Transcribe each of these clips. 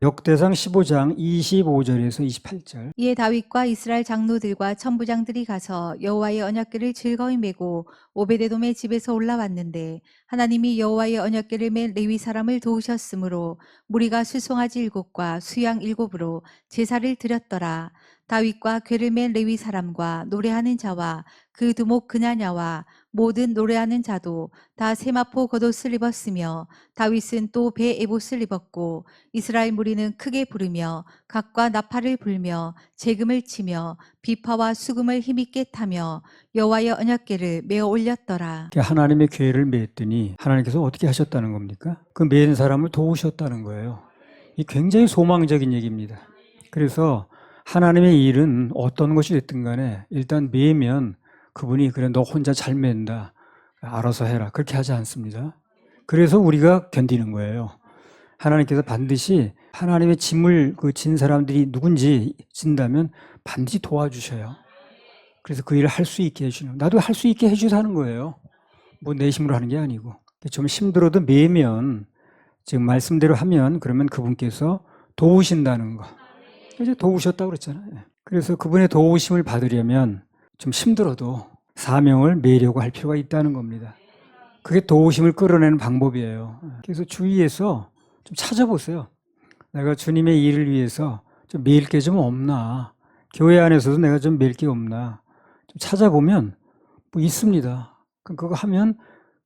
역대상 15장 25절에서 28절. 이에 다윗과 이스라엘 장로들과 천부장들이 가서 여호와의 언약궤를 즐거이 메고 오베데돔의 집에서 올라왔는데 하나님이 여호와의 언약궤를 맨 레위 사람을 도우셨으므로 무리가 수송아지 7과 수양 7으로 제사를 드렸더라. 다윗과 궤를 맨 레위 사람과 노래하는 자와 그 두목 그냐냐와 모든 노래하는 자도 다 세마포 겉옷을 입었으며 다윗은 또 배 에봇을 입었고 이스라엘 무리는 크게 부르며 각과 나팔을 불며 재금을 치며 비파와 수금을 힘있게 타며 여호와의 언약궤를 메어 올렸더라. 하나님의 궤를 메었더니 하나님께서 어떻게 하셨다는 겁니까? 그 메은 사람을 도우셨다는 거예요. 이 굉장히 소망적인 얘기입니다. 그래서 하나님의 일은 어떤 것이 됐든 간에 일단 메면 그분이 그래 너 혼자 잘 맨다 알아서 해라 그렇게 하지 않습니다. 그래서 우리가 견디는 거예요. 하나님께서 반드시 하나님의 짐을 진 사람들이 누군지 진다면 반드시 도와주셔요. 그래서 그 일을 할 수 있게 해주시는, 나도 할 수 있게 해주사는 거예요. 뭐 내 힘으로 하는 게 아니고. 좀 힘들어도 매면 지금 말씀대로 하면 그러면 그분께서 도우신다는 거. 이제 도우셨다고 그랬잖아요. 그래서 그분의 도우심을 받으려면 좀 힘들어도 사명을 매려고 할 필요가 있다는 겁니다. 그게 도우심을 끌어내는 방법이에요. 그래서 주위에서 좀 찾아보세요. 내가 주님의 일을 위해서 좀 매일 게 좀 없나. 교회 안에서도 내가 좀 매일 게 없나. 좀 찾아보면 뭐 있습니다. 그럼 그거 하면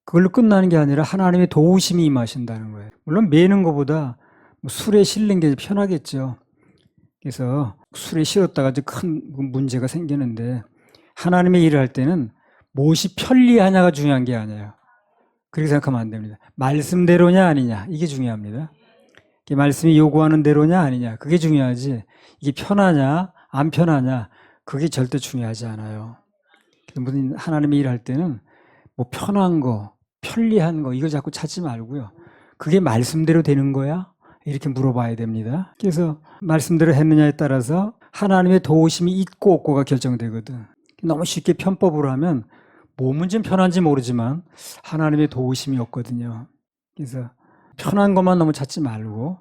그걸로 끝나는 게 아니라 하나님의 도우심이 임하신다는 거예요. 물론 매는 것보다 뭐 술에 실는 게 편하겠죠. 그래서 술에 실었다가 큰 문제가 생기는데 하나님의 일을 할 때는 무엇이 편리하냐가 중요한 게 아니에요. 그렇게 생각하면 안 됩니다. 말씀대로냐 아니냐 이게 중요합니다. 이게 말씀이 요구하는 대로냐 아니냐 그게 중요하지 이게 편하냐 안 편하냐 그게 절대 중요하지 않아요. 무슨 하나님의 일을 할 때는 뭐 편한 거 편리한 거 이거 자꾸 찾지 말고요. 그게 말씀대로 되는 거야? 이렇게 물어봐야 됩니다. 그래서 말씀대로 했느냐에 따라서 하나님의 도우심이 있고 없고가 결정되거든. 너무 쉽게 편법으로 하면 뭐 문제는 편한지 모르지만 하나님의 도우심이 없거든요. 그래서 편한 것만 너무 찾지 말고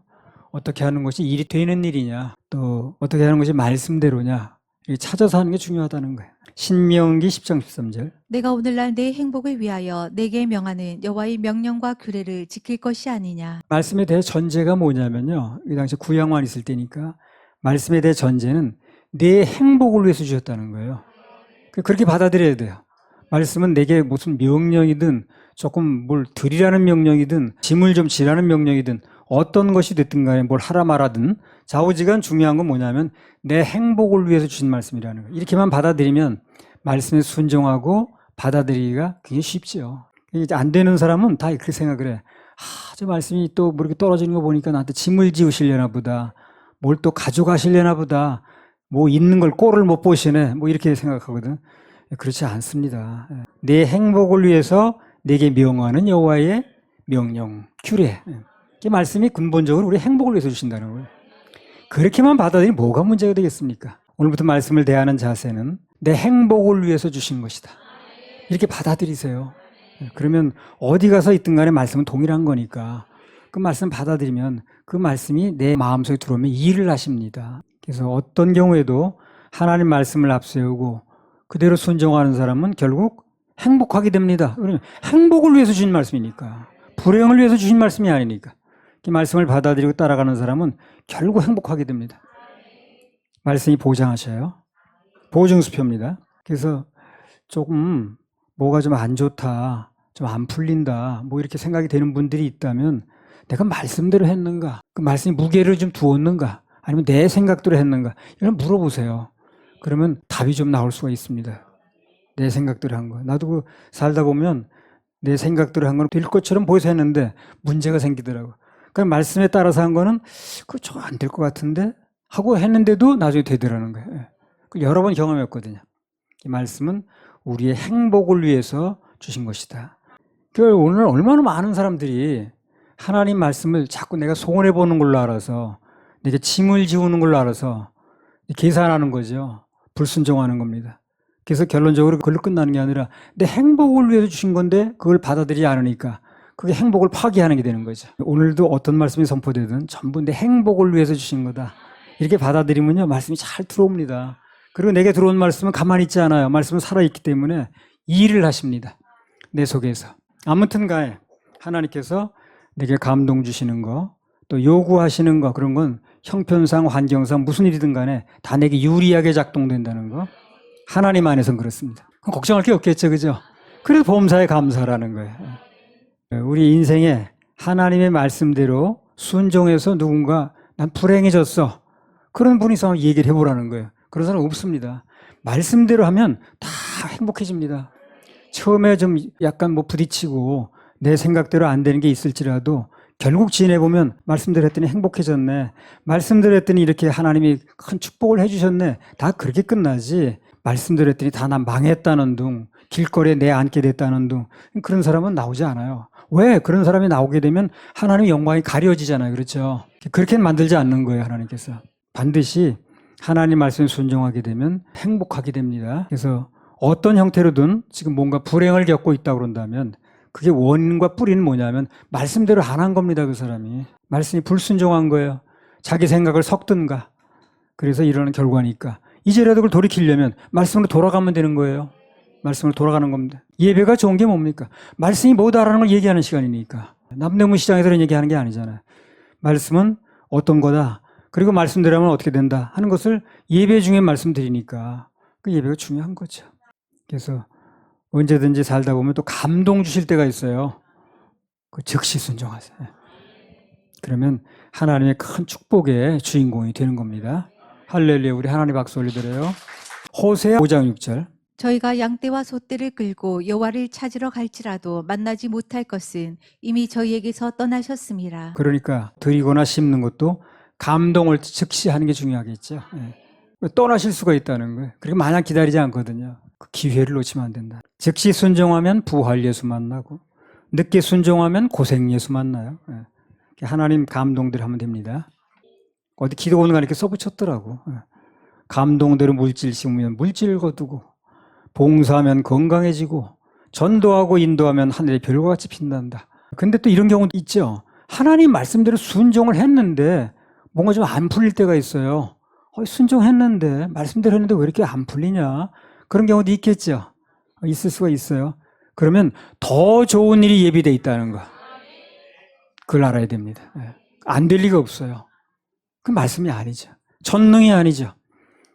어떻게 하는 것이 일이 되는 일이냐 또 어떻게 하는 것이 말씀대로냐 찾아서 하는 게 중요하다는 거예요. 신명기 10장 13절. 내가 오늘날 내 행복을 위하여 내게 명하는 여호와의 명령과 규례를 지킬 것이 아니냐. 말씀에 대해 전제가 뭐냐면요. 이 당시 구약만 있을 때니까 말씀에 대해 전제는 내 행복을 위해서 주셨다는 거예요. 그렇게 받아들여야 돼요. 말씀은 내게 무슨 명령이든 조금 뭘 드리라는 명령이든 짐을 좀 지라는 명령이든 어떤 것이 됐든 간에 뭘 하라 말하든 좌우지간 중요한 건 뭐냐면 내 행복을 위해서 주신 말씀이라는 거예요. 이렇게만 받아들이면 말씀에 순종하고 받아들이기가 굉장히 쉽죠. 이제 안 되는 사람은 다 그렇게 생각을 해. 저 말씀이 또 뭐 이렇게 떨어지는 거 보니까 나한테 짐을 지우시려나 보다. 뭘 또 가져가시려나 보다. 뭐 있는 걸 꼴을 못 보시네. 뭐 이렇게 생각하거든. 그렇지 않습니다. 내 행복을 위해서 내게 명하는 여호와의 명령, 규례. 이 말씀이 근본적으로 우리 행복을 위해서 주신다는 거예요. 그렇게만 받아들이면 뭐가 문제가 되겠습니까? 오늘부터 말씀을 대하는 자세는 내 행복을 위해서 주신 것이다. 이렇게 받아들이세요. 그러면 어디 가서 있든 간에 말씀은 동일한 거니까 그 말씀 받아들이면 그 말씀이 내 마음속에 들어오면 일을 하십니다. 그래서 어떤 경우에도 하나님 말씀을 앞세우고 그대로 순종하는 사람은 결국 행복하게 됩니다. 그러면 행복을 위해서 주신 말씀이니까 불행을 위해서 주신 말씀이 아니니까 이 말씀을 받아들이고 따라가는 사람은 결국 행복하게 됩니다. 말씀이 보장하셔요. 보증수표입니다. 그래서 조금 뭐가 좀 안 좋다, 좀 안 풀린다, 뭐 이렇게 생각이 되는 분들이 있다면 내가 말씀대로 했는가? 그 말씀이 무게를 좀 두었는가? 아니면 내 생각대로 했는가? 이런 물어보세요. 그러면 답이 좀 나올 수가 있습니다. 내 생각대로 한 거. 나도 살다 보면 내 생각대로 한 건 될 것처럼 보여서 했는데 문제가 생기더라고. 그러니까 말씀에 따라서 한 거는 그거 안 될 것 같은데 하고 했는데도 나중에 되더라는 거예요. 여러 번 경험했거든요. 이 말씀은 우리의 행복을 위해서 주신 것이다. 오늘 얼마나 많은 사람들이 하나님 말씀을 자꾸 내가 소원해 보는 걸로 알아서 내가 짐을 지우는 걸로 알아서 계산하는 거죠. 불순종하는 겁니다. 그래서 결론적으로 그걸로 끝나는 게 아니라 내 행복을 위해서 주신 건데 그걸 받아들이지 않으니까 그게 행복을 파괴하는 게 되는 거죠. 오늘도 어떤 말씀이 선포되든 전부 내 행복을 위해서 주신 거다. 이렇게 받아들이면요, 말씀이 잘 들어옵니다. 그리고 내게 들어온 말씀은 가만히 있지 않아요. 말씀은 살아있기 때문에 일을 하십니다. 내 속에서. 아무튼 간에 하나님께서 내게 감동 주시는 거, 또 요구하시는 거, 그런 건 형편상 환경상 무슨 일이든 간에 다 내게 유리하게 작동된다는 거. 하나님 안에서는 그렇습니다. 그럼 걱정할 게 없겠죠, 그죠? 그래서 범사에 감사라는 거예요. 우리 인생에 하나님의 말씀대로 순종해서 누군가 난 불행해졌어, 그런 분이 있으면 얘기를 해보라는 거예요. 그런 사람 없습니다. 말씀대로 하면 다 행복해집니다. 처음에 좀 약간 뭐 부딪히고 내 생각대로 안 되는 게 있을지라도 결국 지내보면 말씀대로 했더니 행복해졌네, 말씀대로 했더니 이렇게 하나님이 큰 축복을 해주셨네, 다 그렇게 끝나지, 말씀대로 했더니 다 난 망했다는 둥, 길거리에 내 앉게 됐다는 둥, 그런 사람은 나오지 않아요. 왜? 그런 사람이 나오게 되면 하나님의 영광이 가려지잖아요. 그렇죠? 그렇게는 만들지 않는 거예요, 하나님께서. 반드시 하나님 말씀에 순종하게 되면 행복하게 됩니다. 그래서 어떤 형태로든 지금 뭔가 불행을 겪고 있다고 그런다면 그게 원인과 뿌리는 뭐냐면 말씀대로 안 한 겁니다. 그 사람이. 말씀이 불순종한 거예요. 자기 생각을 섞든가. 그래서 이러는 결과니까 이제라도 그걸 돌이키려면 말씀으로 돌아가면 되는 거예요. 말씀으로 돌아가는 겁니다. 예배가 좋은 게 뭡니까? 말씀이 뭐다라는 걸 얘기하는 시간이니까. 남대문 시장에서 이런 얘기하는 게 아니잖아요. 말씀은 어떤 거다, 그리고 말씀대로 하면 어떻게 된다 하는 것을 예배 중에 말씀드리니까 그 예배가 중요한 거죠. 그래서 언제든지 살다 보면 또 감동 주실 때가 있어요. 그 즉시 순종하세요. 그러면 하나님의 큰 축복의 주인공이 되는 겁니다. 할렐루야. 우리 하나님 박수 올려드려요. 호세아 5장 6절. 저희가 양떼와 소떼를 끌고 여호와를 찾으러 갈지라도 만나지 못할 것은 이미 저희에게서 떠나셨습니다. 그러니까 드리거나 심는 것도 감동을 즉시 하는 게 중요하겠죠. 떠나실 수가 있다는 거예요. 그리고 마냥 기다리지 않거든요. 그 기회를 놓치면 안 된다. 즉시 순종하면 부활 예수 만나고, 늦게 순종하면 고생 예수 만나요. 하나님 감동대로 하면 됩니다. 어디 기도원가 이렇게 써붙였더라고. 감동대로 물질 심으면 물질 거두고, 봉사하면 건강해지고, 전도하고 인도하면 하늘의 별과 같이 빛난다. 근데 또 이런 경우도 있죠. 하나님 말씀대로 순종을 했는데 뭔가 좀 안 풀릴 때가 있어요. 순종했는데, 말씀대로 했는데 왜 이렇게 안 풀리냐? 그런 경우도 있겠죠. 있을 수가 있어요. 그러면 더 좋은 일이 예비되어 있다는 거. 그걸 알아야 됩니다. 안 될 리가 없어요. 그 말씀이 아니죠. 전능이 아니죠.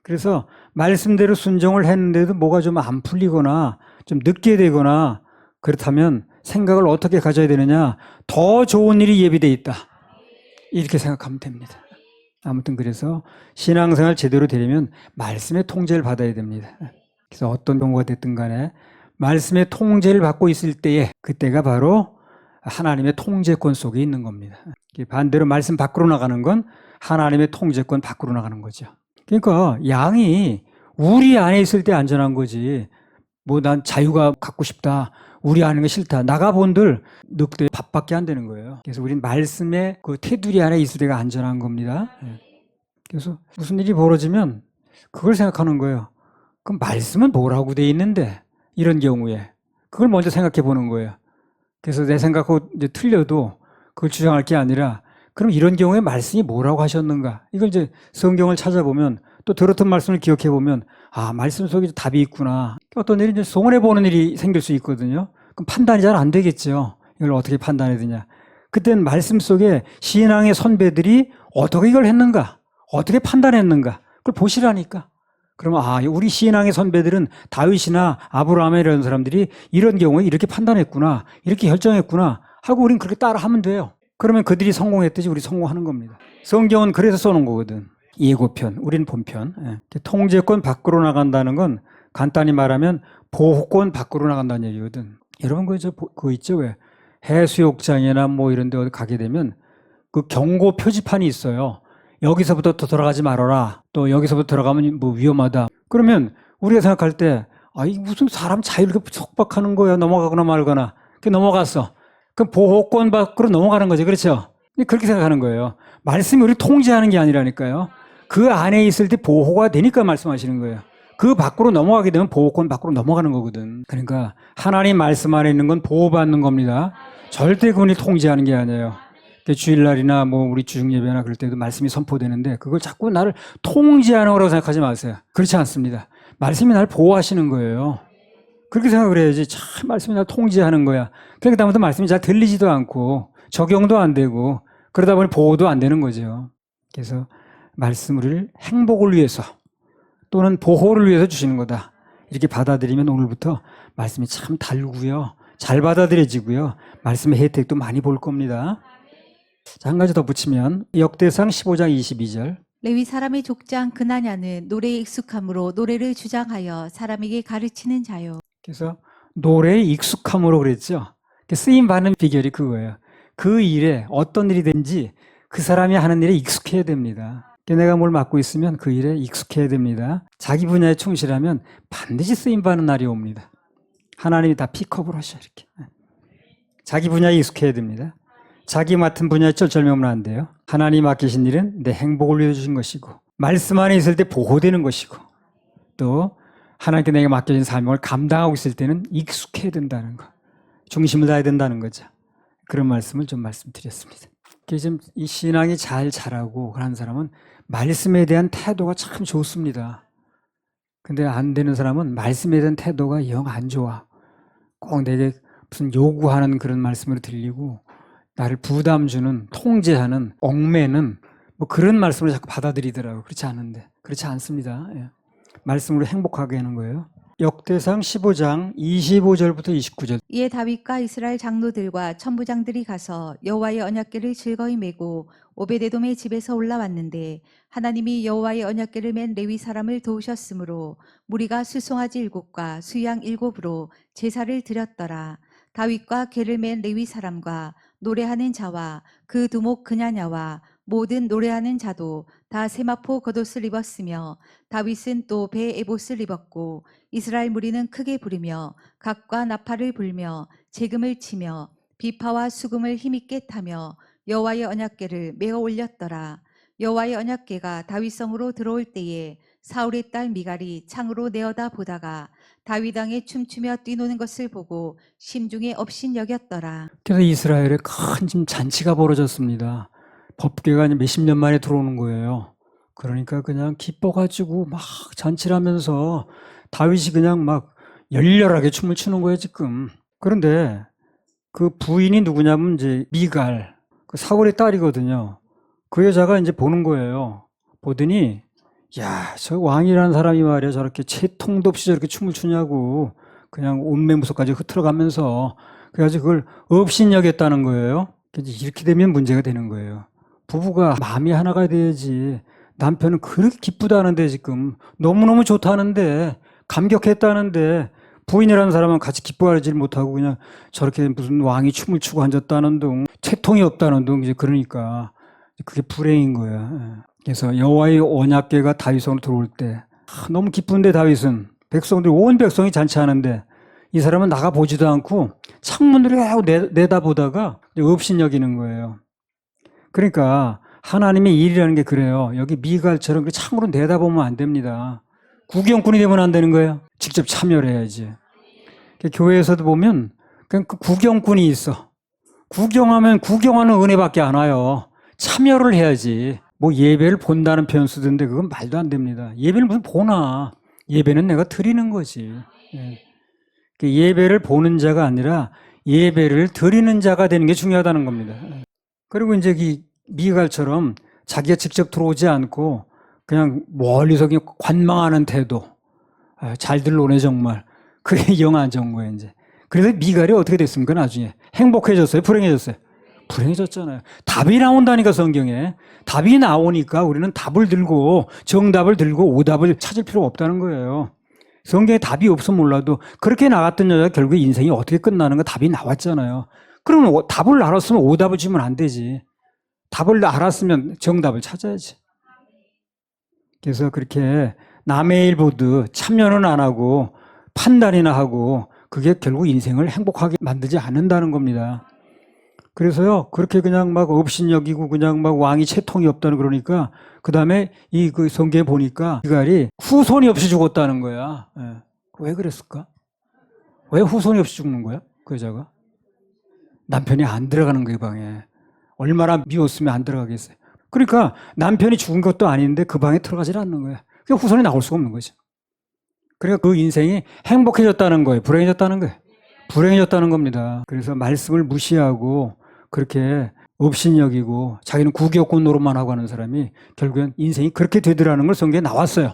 그래서 말씀대로 순종을 했는데도 뭐가 좀 안 풀리거나 좀 늦게 되거나 그렇다면 생각을 어떻게 가져야 되느냐? 더 좋은 일이 예비되어 있다. 이렇게 생각하면 됩니다. 아무튼 그래서 신앙생활 제대로 되려면 말씀의 통제를 받아야 됩니다. 그래서 어떤 경우가 됐든 간에 말씀의 통제를 받고 있을 때에 그때가 바로 하나님의 통제권 속에 있는 겁니다. 반대로 말씀 밖으로 나가는 건 하나님의 통제권 밖으로 나가는 거죠. 그러니까 양이 우리 안에 있을 때 안전한 거지, 뭐 난 자유가 갖고 싶다, 우리 아는 게 싫다, 나가본들 늑대 밥밖에 안 되는 거예요. 그래서 우린 말씀의 그 테두리 안에 있을 때가 안전한 겁니다. 그래서 무슨 일이 벌어지면 그걸 생각하는 거예요. 그럼 말씀은 뭐라고 돼 있는데, 이런 경우에 그걸 먼저 생각해 보는 거예요. 그래서 내 생각하고 이제 틀려도 그걸 주장할 게 아니라, 그럼 이런 경우에 말씀이 뭐라고 하셨는가, 이걸 이제 성경을 찾아보면 또 들었던 말씀을 기억해 보면 아, 말씀 속에 답이 있구나. 어떤 일이 이제 손해 보는 일이 생길 수 있거든요. 그럼 판단이 잘 안 되겠죠. 이걸 어떻게 판단해야 되냐. 그때는 말씀 속에 신앙의 선배들이 어떻게 이걸 했는가, 어떻게 판단했는가, 그걸 보시라니까. 그러면 아, 우리 신앙의 선배들은 다윗이나 아브라함 이런 사람들이 이런 경우에 이렇게 판단했구나, 이렇게 결정했구나 하고 우린 그렇게 따라하면 돼요. 그러면 그들이 성공했듯이 우리 성공하는 겁니다. 성경은 그래서 써놓은 거거든. 예고편, 우린 본편. 통제권 밖으로 나간다는 건 간단히 말하면 보호권 밖으로 나간다는 얘기거든. 여러분 그거 있죠? 왜 해수욕장이나 뭐 이런 데 가게 되면 그 경고 표지판이 있어요. 여기서부터 더 들어가지 말아라, 또 여기서부터 들어가면 뭐 위험하다. 그러면 우리가 생각할 때 아, 이 무슨 사람 자유를 속박하는 거야, 넘어가거나 말거나. 넘어갔어. 그럼 보호권 밖으로 넘어가는 거죠. 그렇죠? 그렇게 생각하는 거예요. 말씀이 우리 통제하는 게 아니라니까요. 그 안에 있을 때 보호가 되니까 말씀하시는 거예요. 그 밖으로 넘어가게 되면 보호권 밖으로 넘어가는 거거든. 그러니까 하나님 말씀 안에 있는 건 보호받는 겁니다. 절대 그분이 통제하는 게 아니에요. 주일날이나 뭐 우리 주중예배나 그럴 때도 말씀이 선포되는데 그걸 자꾸 나를 통제하는 거라고 생각하지 마세요. 그렇지 않습니다. 말씀이 나를 보호하시는 거예요. 그렇게 생각을 해야지. 참 말씀이 나를 통제하는 거야. 그러니까 다음부터 말씀이 잘 들리지도 않고 적용도 안 되고 그러다 보니 보호도 안 되는 거죠. 그래서 말씀을 행복을 위해서 또는 보호를 위해서 주시는 거다. 이렇게 받아들이면 오늘부터 말씀이 참 달고요. 잘 받아들여지고요. 말씀의 혜택도 많이 볼 겁니다. 자, 한 가지 더 붙이면 역대상 15장 22절. 레위 사람의 족장 그나냐는 노래에 익숙함으로 노래를 주장하여 사람에게 가르치는 자요. 그래서 노래에 익숙함으로 그랬죠. 쓰임 받는 비결이 그거예요. 그 일에 어떤 일이든지 그 사람이 하는 일에 익숙해야 됩니다. 내가 뭘 맡고 있으면 그 일에 익숙해야 됩니다. 자기 분야에 충실하면 반드시 쓰임 받는 날이 옵니다. 하나님이 다 픽업을 하셔 이렇게. 자기 분야에 익숙해야 됩니다. 자기 맡은 분야에 쩔쩔매면 안 돼요. 하나님 맡기신 일은 내 행복을 위해 주신 것이고 말씀 안에 있을 때 보호되는 것이고 또 하나님께 내게 맡겨진 사명을 감당하고 있을 때는 익숙해야 된다는 거. 중심을 다해야 된다는 거죠. 그런 말씀을 좀 말씀드렸습니다. 지금 이 신앙이 잘 자라고 그런 사람은 말씀에 대한 태도가 참 좋습니다. 근데 안 되는 사람은 말씀에 대한 태도가 영 안 좋아. 꼭 내게 무슨 요구하는 그런 말씀으로 들리고 나를 부담 주는, 통제하는, 얽매는 뭐 그런 말씀을 자꾸 받아들이더라고요. 그렇지 않은데. 그렇지 않습니다. 예. 말씀으로 행복하게 하는 거예요. 역대상 15장 25절부터 29절. 이에 다윗과 이스라엘 장로들과 천부장들이 가서 여호와의 언약궤를 즐거이 메고 오베데돔의 집에서 올라왔는데 하나님이 여호와의 언약궤를 맨 레위 사람을 도우셨으므로 무리가 수송아지 7과 수양 7으로 제사를 드렸더라. 다윗과 궤를 맨 레위 사람과 노래하는 자와 그 두목 그냐냐와 모든 노래하는 자도 다 세마포 겉옷을 입었으며 다윗은 또 배 에봇을 입었고 이스라엘 무리는 크게 부르며 각과 나팔을 불며 재금을 치며 비파와 수금을 힘있게 타며 여호와의 언약궤를 메어 올렸더라. 여호와의 언약궤가 다윗성으로 들어올 때에 사울의 딸 미갈이 창으로 내어다 보다가 다윗 왕에 춤추며 뛰노는 것을 보고 심중에 업신여겼더라. 그래서 이스라엘에 큰 지금 잔치가 벌어졌습니다. 법궤가 이제 몇십 년 만에 들어오는 거예요. 그러니까 그냥 기뻐가지고 막 잔치를 하면서 다윗이 그냥 막 열렬하게 춤을 추는 거예요, 지금. 그런데 그 부인이 누구냐면 이제 미갈, 그 사울의 딸이거든요. 그 여자가 이제 보는 거예요. 보더니, 야, 저 왕이라는 사람이 말이야, 저렇게 채통도 없이 저렇게 춤을 추냐고. 그냥 옷매무새까지 흐트러가면서. 그래가지고 그걸 업신여겼다는 거예요. 이렇게 되면 문제가 되는 거예요. 부부가 마음이 하나가 돼야지. 남편은 그렇게 기쁘다는데 지금 너무너무 좋다는데 감격했다는데 부인이라는 사람은 같이 기뻐하지 못하고 그냥 저렇게 무슨 왕이 춤을 추고 앉았다는 둥 채통이 없다는 둥 이제 그러니까 그게 불행인 거야. 그래서 여호와의 언약궤가 다윗성으로 들어올 때 너무 기쁜데 다윗은 백성들 온 백성이 잔치하는데 이 사람은 나가 보지도 않고 창문으로 하고 내다보다가 업신여기는 거예요. 그러니까 하나님의 일이라는 게 그래요. 여기 미갈처럼 창으로 내다보면 안 됩니다. 구경꾼이 되면 안 되는 거예요. 직접 참여를 해야지. 교회에서도 보면 그냥 그 구경꾼이 있어. 구경하면 구경하는 은혜밖에 안 와요. 참여를 해야지. 뭐 예배를 본다는 표현 쓰던데 그건 말도 안 됩니다. 예배를 무슨 보나. 예배는 내가 드리는 거지. 예배를 보는 자가 아니라 예배를 드리는 자가 되는 게 중요하다는 겁니다. 그리고 이제 이 미갈처럼 자기가 직접 들어오지 않고 그냥 멀리서 그냥 관망하는 태도. 잘들 노네 정말. 그게 영 안 좋은 거예요 이제. 그래서 미갈이 어떻게 됐습니까 나중에? 행복해졌어요? 불행해졌어요? 불행해졌잖아요. 답이 나온다니까 성경에. 답이 나오니까 우리는 답을 들고 정답을 들고 오답을 찾을 필요가 없다는 거예요. 성경에 답이 없어 몰라도 그렇게 나갔던 여자가 결국 인생이 어떻게 끝나는 거 답이 나왔잖아요. 그러면 답을 알았으면 오답을 주면 안 되지. 답을 알았으면 정답을 찾아야지. 그래서 그렇게 남의 일 보듯 참여는 안 하고 판단이나 하고 그게 결국 인생을 행복하게 만들지 않는다는 겁니다. 그래서요, 그렇게 그냥 막 업신여기고 그냥 막 왕이 채통이 없다는 그러니까 그 다음에 이 그 성경에 보니까 미갈이 후손이 없이 죽었다는 거야. 왜 그랬을까? 왜 후손이 없이 죽는 거야? 그 여자가? 남편이 안 들어가는 거예요, 방에. 얼마나 미웠으면 안 들어가겠어요. 그러니까 남편이 죽은 것도 아닌데 그 방에 들어가질 않는 거예요. 그러니까 후손이 나올 수가 없는 거죠. 그러니까 그 인생이 행복해졌다는 거예요. 불행해졌다는 거예요. 불행해졌다는 겁니다. 그래서 말씀을 무시하고 그렇게 업신여기고 자기는 구개업권 노릇만 하고 하는 사람이 결국엔 인생이 그렇게 되더라는 걸 성경에 나왔어요.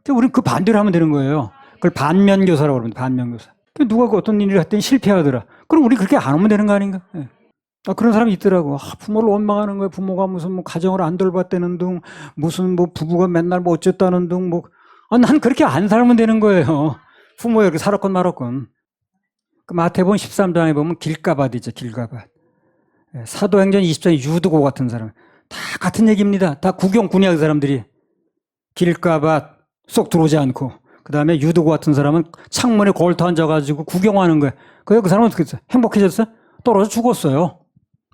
그러니까 우리는 그 반대로 하면 되는 거예요. 그걸 반면교사라고 그럽니다. 반면교사. 누가 그 어떤 일을 했더니 실패하더라. 그럼 우리 그렇게 안 하면 되는 거 아닌가? 예. 그런 사람이 있더라고. 부모를 원망하는 거예요. 부모가 무슨 뭐 가정을 안 돌봤다는 둥, 무슨 뭐 부부가 맨날 뭐 어쨌다는 둥, 뭐. 난 그렇게 안 살면 되는 거예요. 부모가 이렇게 살았건 말았건. 그 마태복음 13장에 보면 길가밭 있죠. 길가밭. 예, 사도행전 20장에 유두고 같은 사람. 다 같은 얘기입니다. 다 구경꾼이야, 그 사람들이. 길가밭 쏙 들어오지 않고. 그 다음에 유두고 같은 사람은 창문에 걸터 앉아가지고 구경하는 거야. 그 사람은 어떻게 했어? 행복해졌어? 떨어져 죽었어요.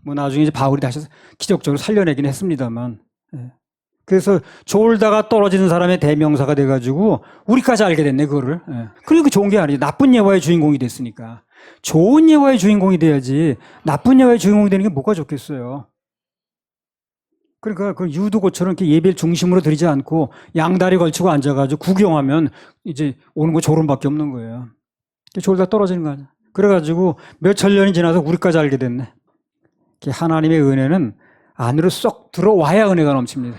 뭐 나중에 이제 바울이 다시 기적적으로 살려내긴 했습니다만. 예. 그래서 졸다가 떨어지는 사람의 대명사가 돼가지고 우리까지 알게 됐네, 그거를. 예. 그러니까 좋은 게 아니지. 나쁜 예화의 주인공이 됐으니까. 좋은 예화의 주인공이 돼야지 나쁜 예화의 주인공이 되는 게 뭐가 좋겠어요. 그러니까 그 유두고처럼 이렇게 예배를 중심으로 드리지 않고 양다리 걸치고 앉아가지고 구경하면 이제 오는 거 졸음밖에 없는 거예요. 졸다 떨어지는 거 아니야. 그래가지고 몇천 년이 지나서 우리까지 알게 됐네. 하나님의 은혜는 안으로 쏙 들어와야 은혜가 넘칩니다.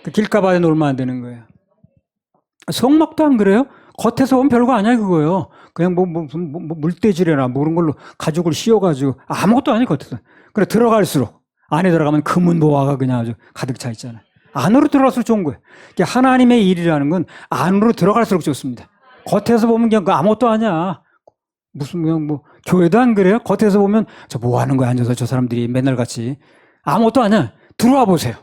그 길가밭에 놀면 안 되는 거예요. 성막도 안 그래요? 겉에서 보면 별거 아니야 그거요. 그냥 뭐 물대지래나 뭐 그런 걸로 가죽을 씌워가지고 아무것도 아니에요 겉에서. 그래 들어갈수록 안에 들어가면 금은 보화가 그냥 아주 가득 차 있잖아요. 안으로 들어갈수록 좋은 거예요. 하나님의 일이라는 건 안으로 들어갈수록 좋습니다. 겉에서 보면 그냥 아무것도 아니야. 무슨 그냥 뭐 교회도 안 그래요? 겉에서 보면 저 뭐 하는 거야 앉아서 저 사람들이 맨날 같이 아무것도 아니야. 들어와 보세요.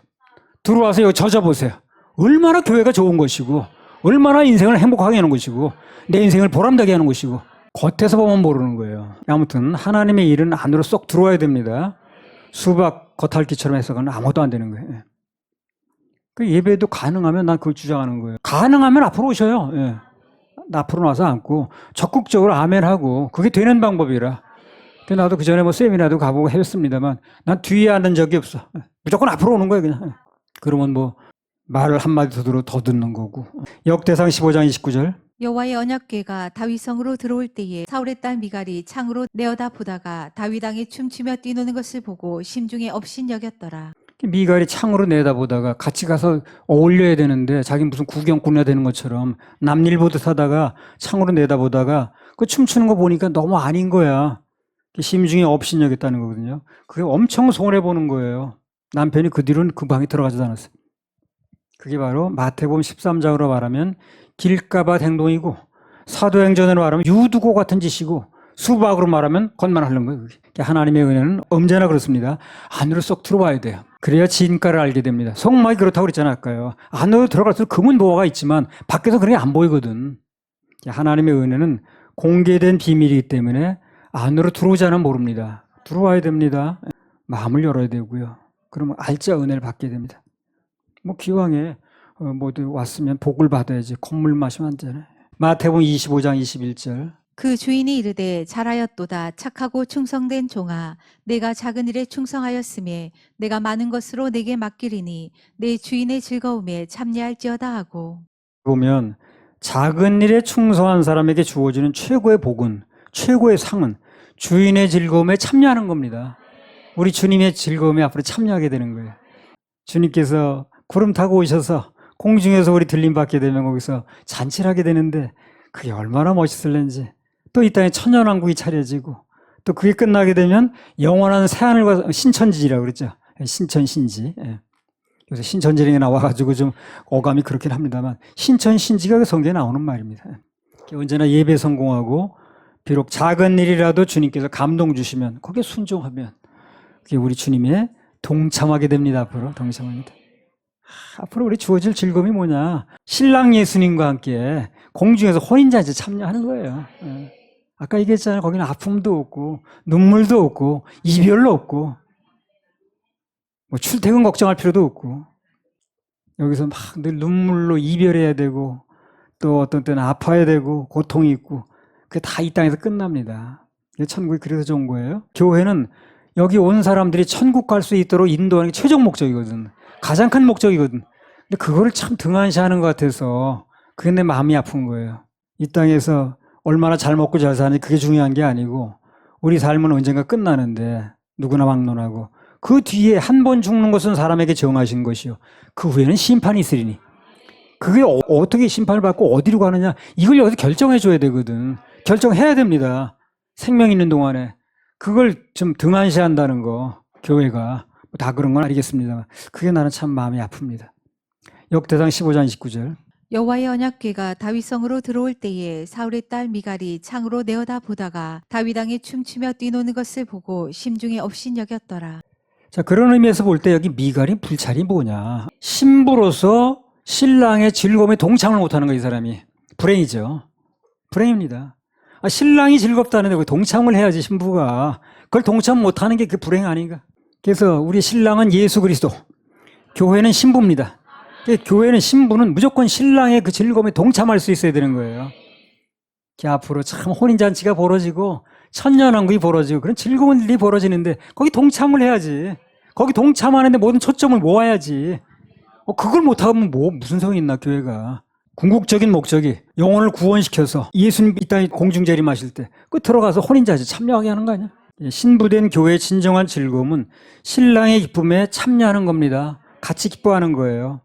들어와서 여기 젖어 보세요. 얼마나 교회가 좋은 것이고 얼마나 인생을 행복하게 하는 것이고 내 인생을 보람되게 하는 것이고 겉에서 보면 모르는 거예요. 아무튼 하나님의 일은 안으로 쏙 들어와야 됩니다. 수박 겉핥기처럼 해서는 아무것도 안 되는 거예요. 그 예배도 가능하면 난 그걸 주장하는 거예요. 가능하면 앞으로 오셔요. 예. 앞으로 나서 앉고 적극적으로 아멘하고 그게 되는 방법이라. 나도 그 전에 뭐 세미나도 가보고 했습니다만 난 뒤에 앉은 적이 없어. 무조건 앞으로 오는 거예요 그냥. 그러면 뭐 말을 한마디 더 듣는 거고. 역대상 15장 29절. 여호와의 언약궤가 다윗성으로 들어올 때에 사울의 딸 미갈이 창으로 내어다 보다가 다윗 왕이 춤추며 뛰노는 것을 보고 심중에 업신여겼더라. 미갈이 창으로 내다보다가 같이 가서 어울려야 되는데 자기 무슨 구경꾼이야 되는 것처럼 남일 보듯 하다가 창으로 내다보다가 그 춤추는 거 보니까 너무 아닌 거야. 심중에 업신여겼다는 거거든요. 그게 엄청 손해보는 거예요. 남편이 그 뒤로는 그 방에 들어가지도 않았어요. 그게 바로 마태복음 13장으로 말하면 길가밭 행동이고 사도행전으로 말하면 유두고 같은 짓이고 수박으로 말하면 겉만하는 거예요. 하나님의 은혜는 언제나 그렇습니다. 안으로 쏙 들어와야 돼요. 그래야 진가를 알게 됩니다. 성막이 그렇다고 그랬잖아요. 아까요. 안으로 들어갈수록 금은 보화가 있지만 밖에서 그런 게 안 보이거든. 하나님의 은혜는 공개된 비밀이기 때문에 안으로 들어오지 않으면 모릅니다. 들어와야 됩니다. 마음을 열어야 되고요. 그러면 알짜 은혜를 받게 됩니다. 뭐 기왕에 모두 왔으면 복을 받아야지 콧물 마시면 안 되잖아요. 마태복음 25장 21절. 그 주인이 이르되 잘하였도다 착하고 충성된 종아 내가 작은 일에 충성하였음에 내가 많은 것으로 내게 맡기리니 내 주인의 즐거움에 참여할지어다 하고. 보면 작은 일에 충성한 사람에게 주어지는 최고의 복은 최고의 상은 주인의 즐거움에 참여하는 겁니다. 우리 주님의 즐거움에 앞으로 참여하게 되는 거예요. 주님께서 구름 타고 오셔서 공중에서 우리 들림받게 되면 거기서 잔치를 하게 되는데 그게 얼마나 멋있을는지. 또 이 땅에 천년왕국이 차려지고 또 그게 끝나게 되면 영원한 새하늘과 신천지라고 그랬죠. 신천신지. 예. 요새 신천지령에 나와가지고 좀 어감이 그렇긴 합니다만 신천신지가 그 성경에 나오는 말입니다. 언제나 예배 성공하고 비록 작은 일이라도 주님께서 감동 주시면 거기에 순종하면 그게 우리 주님의 동참하게 됩니다. 앞으로 동참합니다. 앞으로 우리 주어질 즐거움이 뭐냐. 신랑 예수님과 함께 공중에서 혼인잔치에 참여하는 거예요. 아까 얘기했잖아요. 거기는 아픔도 없고 눈물도 없고 이별도 없고 뭐 출퇴근 걱정할 필요도 없고 여기서 막 늘 눈물로 이별해야 되고 또 어떤 때는 아파야 되고 고통이 있고 그게 다 이 땅에서 끝납니다. 천국이 그래서 좋은 거예요. 교회는 여기 온 사람들이 천국 갈 수 있도록 인도하는 게 최종 목적이거든. 가장 큰 목적이거든. 근데 그거를 참 등한시하는 것 같아서 그게 내 마음이 아픈 거예요. 이 땅에서 얼마나 잘 먹고 잘 사는지 그게 중요한 게 아니고 우리 삶은 언젠가 끝나는데 누구나 막론하고 그 뒤에 한 번 죽는 것은 사람에게 정하신 것이요. 그 후에는 심판이 있으리니. 그게 어떻게 심판을 받고 어디로 가느냐 이걸 여기서 결정해 줘야 되거든. 결정해야 됩니다. 생명 있는 동안에. 그걸 좀 등한시한다는 거 교회가 다 그런 건 알겠습니다. 그게 나는 참 마음이 아픕니다. 역대상 15장 29절. 여호와의 언약궤가 다윗성으로 들어올 때에 사울의 딸 미갈이 창으로 내어다 보다가 다윗 왕이 춤추며 뛰노는 것을 보고 심중에 업신여겼더라. 자, 그런 의미에서 볼 때 여기 미갈이 불찰이 뭐냐. 신부로서 신랑의 즐거움에 동참을 못하는 거예요. 이 사람이. 불행이죠. 불행입니다. 신랑이 즐겁다는데 왜 동참을 해야지 신부가. 그걸 동참 못하는 게 그 불행 아닌가. 그래서 우리 신랑은 예수 그리스도, 교회는 신부입니다. 교회는 신부는 무조건 신랑의 그 즐거움에 동참할 수 있어야 되는 거예요. 앞으로 참 혼인잔치가 벌어지고 천년왕국이 벌어지고 그런 즐거운 일이 벌어지는데 거기 동참을 해야지. 거기 동참하는데 모든 초점을 모아야지. 그걸 못하면 무슨 소용이 있나 교회가. 궁극적인 목적이 영혼을 구원시켜서 예수님 이 땅에 공중재림하실 때 그 들어가서 혼인잔치 참여하게 하는 거 아니야. 신부된 교회의 진정한 즐거움은 신랑의 기쁨에 참여하는 겁니다. 같이 기뻐하는 거예요.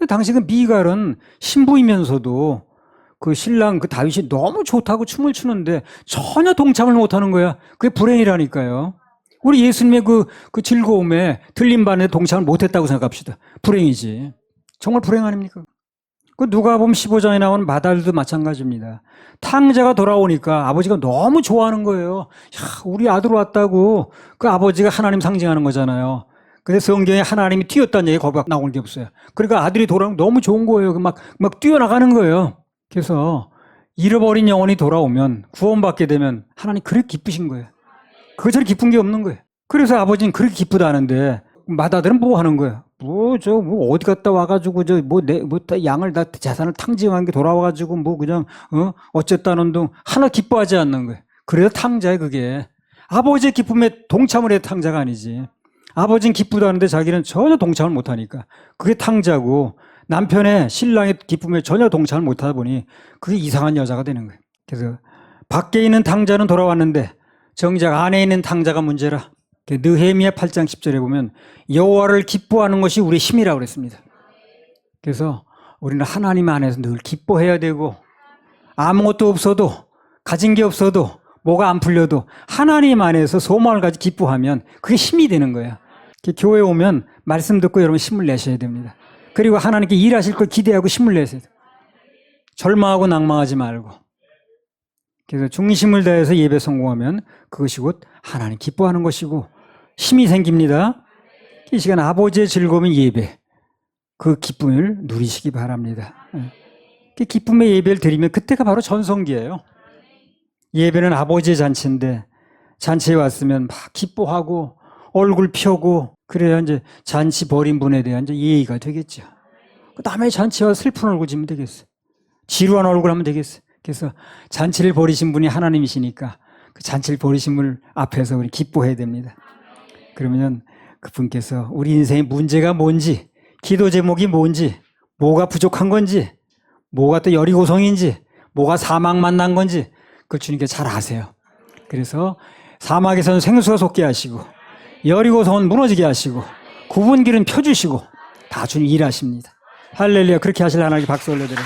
당시 그 미갈은 신부이면서도 그 신랑 그 다윗이 너무 좋다고 춤을 추는데 전혀 동참을 못하는 거야. 그게 불행이라니까요. 우리 예수님의 그 즐거움에 들린 반에 동참을 못했다고 생각합시다. 불행이지. 정말 불행 아닙니까? 그 누가복음 15장에 나온 마달도 마찬가지입니다. 탕자가 돌아오니까 아버지가 너무 좋아하는 거예요. 야, 우리 아들 왔다고. 그 아버지가 하나님 상징하는 거잖아요. 근데 성경에 하나님이 뛰었다는 얘기 거기 나오는 게 없어요. 그러니까 아들이 돌아오면 너무 좋은 거예요. 막 뛰어나가는 거예요. 그래서 잃어버린 영혼이 돌아오면 구원받게 되면 하나님 그렇게 기쁘신 거예요. 그것처럼 기쁜 게 없는 거예요. 그래서 아버지는 그렇게 기쁘다는데 맏아들은 뭐 하는 거예요? 어디 갔다 와가지고 양을 다 재산을 탕진한 게 돌아와가지고 그냥 어쨌다는 둥 하나 기뻐하지 않는 거예요. 그래서 탕자예요 그게. 아버지의 기쁨에 동참을 해야 탕자가 아니지. 아버지는 기쁘다는데 자기는 전혀 동참을 못하니까 그게 탕자고 남편의 신랑의 기쁨에 전혀 동참을 못하다 보니 그게 이상한 여자가 되는 거예요. 그래서 밖에 있는 탕자는 돌아왔는데 정작 안에 있는 탕자가 문제라. 느헤미야 8장 10절에 보면 여호와를 기뻐하는 것이 우리의 힘이라고 그랬습니다. 그래서 우리는 하나님 안에서 늘 기뻐해야 되고 아무것도 없어도 가진 게 없어도 뭐가 안 풀려도 하나님 안에서 소망을 가지고 기뻐하면 그게 힘이 되는 거예요. 교회에 오면 말씀 듣고 여러분 힘을 내셔야 됩니다. 그리고 하나님께 일하실 걸 기대하고 힘을 내세요. 절망하고 낭망하지 말고. 그래서 중심을 다해서 예배 성공하면 그것이 곧 하나님 기뻐하는 것이고 힘이 생깁니다. 이 시간 아버지의 즐거움인 예배, 그 기쁨을 누리시기 바랍니다. 그 기쁨의 예배를 드리면 그때가 바로 전성기예요. 예배는 아버지의 잔치인데 잔치에 왔으면 막 기뻐하고 얼굴 펴고 그래야 이제 잔치 벌인 분에 대한 이제 예의가 되겠죠. 남의 잔치와 슬픈 얼굴 지면 되겠어요. 지루한 얼굴 하면 되겠어요. 그래서 잔치를 벌이신 분이 하나님이시니까 그 잔치를 벌이신 분 앞에서 우리 기뻐해야 됩니다. 그러면 그분께서 우리 인생의 문제가 뭔지, 기도 제목이 뭔지, 뭐가 부족한 건지, 뭐가 또 여리고성인지, 뭐가 사막 만난 건지 그걸 주님께 잘 아세요. 그래서 사막에서는 생수가 솟게 하시고 여리고성은 무너지게 하시고 굽은 길은 펴주시고 다 주님 일하십니다. 할렐루야. 그렇게 하실 하나님께 박수 올려드려요.